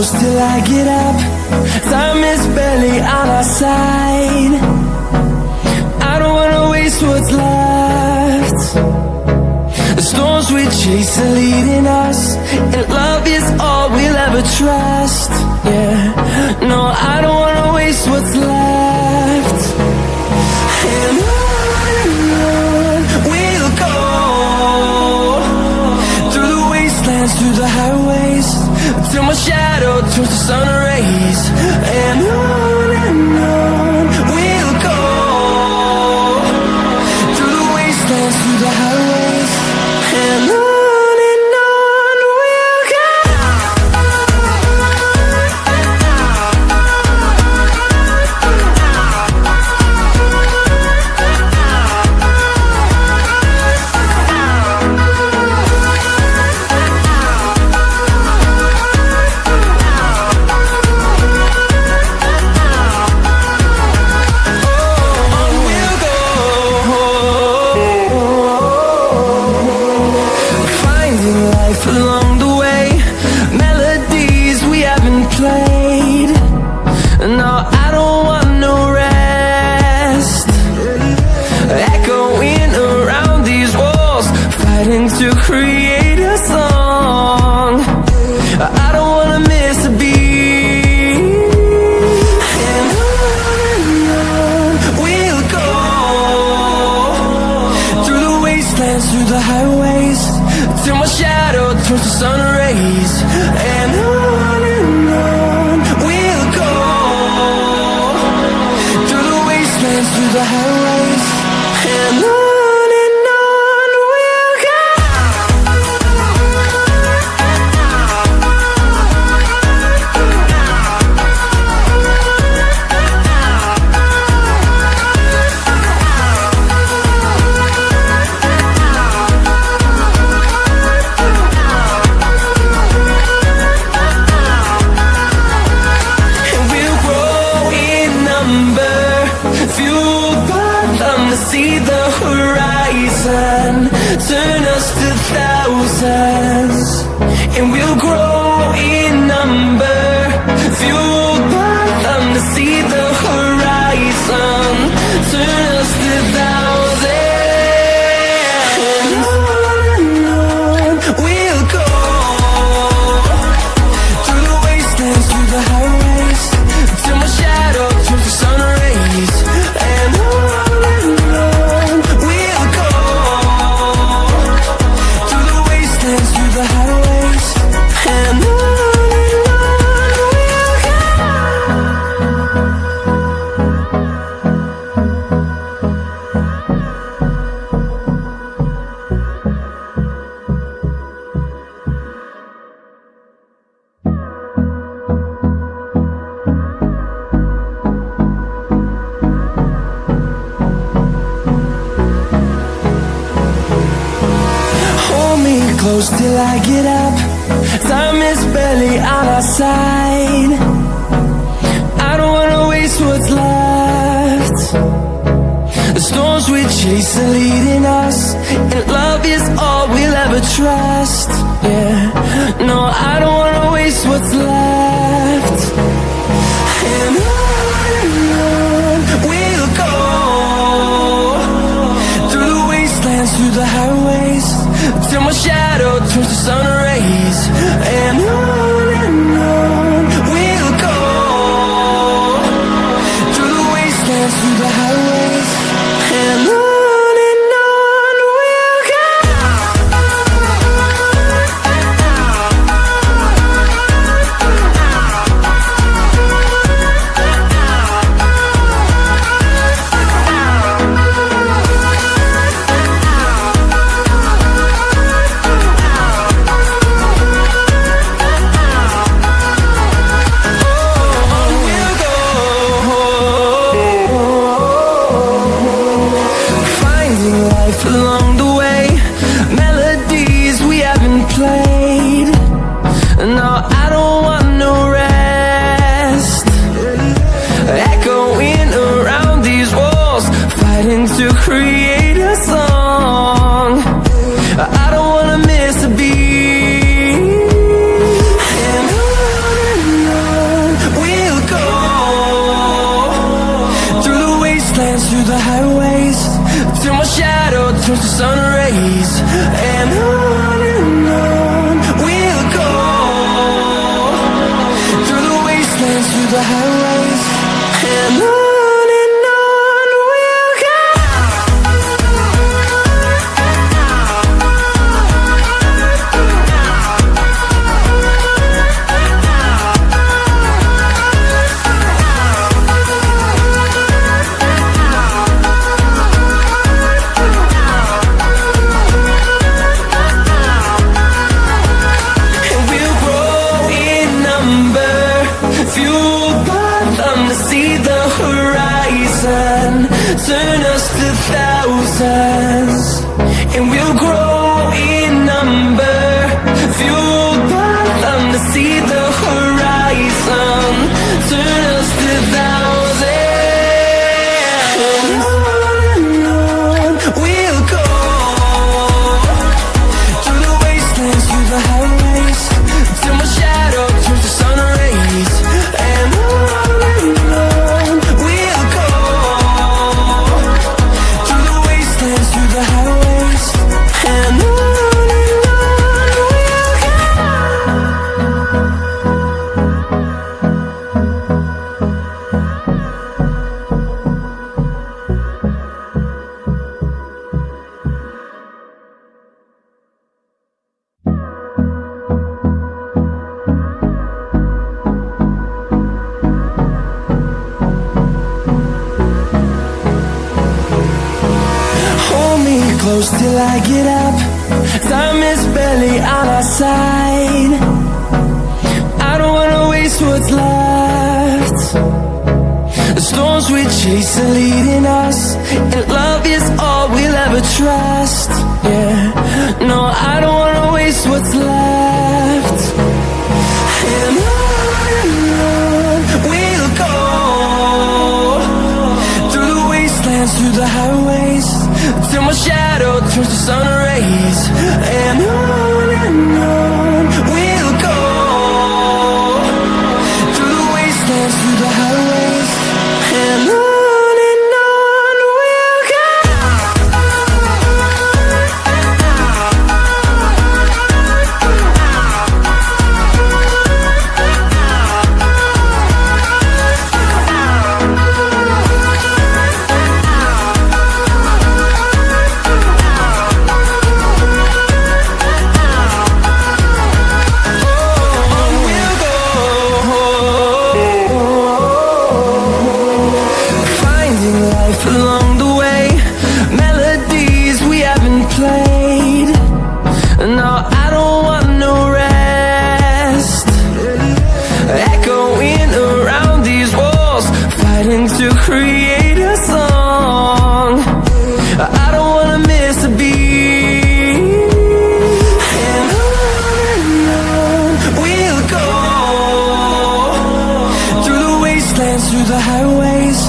close till I get up. Time is barely on our side. I don't wanna waste what's left. The storms we chase are leading us, and love is all we'll ever trust. Yeah, no, I don't wanna waste what's left. And on we'll go, through the wastelands, through the highways, till my shadow turns to sun rays. And on we'll go, through the wastelands, through the highways, and on we'll go. Along the way, melodies we haven't played. No, I don't want no rest. Echoing around these walls, fighting to create a song. I don't wanna miss a beat. And on we'll go, through the wastelands, through the highways, till my shadow turns to sun rays. And on we'll go, through the wastelands, through the highways, and on we'll go. Fueled by them to see the horizon, turn us to thousands, and we'll grow in number. Fueled by them to see the horizon, turn us to thousands, and on we'll go, through the wastelands, through the highways, till my shadow turns to sun rays. And on we'll go, through the wastelands, through the highways, and on we'll go. Close till I get up. Time is barely on our side. I don't wanna waste what's left. The storms we chase are leading us, and love is all we'll ever trust. Yeah, no, I don't wanna waste what's left. And on we'll go, through the wastelands, through the highways, till my shadow turns to sun rays. And on we'll go, through the wastelands, through the highways, and on we'll go. Along the way, melodies we haven't played. No, I don't want no rest. Echoing around these walls, fighting to create a song. I don't wanna miss a beat. And on till my shadow turns to sun rays. And on we'll go, through the wastelands, through the highways. And on we'll go. Turn us to thousands, and we'll grow in number, fueled by them to see the horizon. Turn us to thousands, and on we'll go, through the wastelands, through the highways, till my shadow turns to sun rays. And on we'll go, through the highways. And on we'll go. Close till I get up, time is barely on our side. I don't wanna waste what's left. The storms we chase are leading us, and love is all we'll ever trust. Yeah, no, I don't wanna waste what's left. And on we'll go, through the wastelands, through the highways, till my shadow turns to sun rays. And on we'll go, through the wastelands, through the highways. And on we'll go. Along the way, melodies we haven't played. No, I don't want no rest. Echoing around these walls, fighting to create a song. I don't wanna miss a beat. And on we'll go, through the wastelands, through the highways,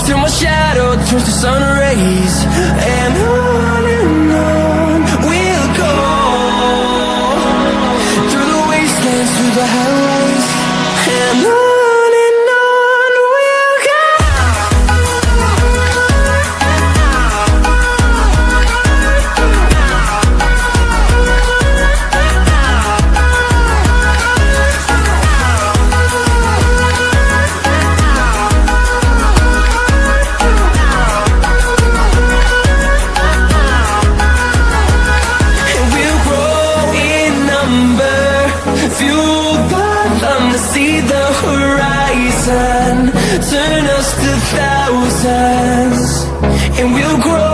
till my shadow turns to sun rays. And on we'll go, through the wastelands, through the highways. And on we'll go. Fueled by them to see the horizon. Turn us to thousands, and we'll grow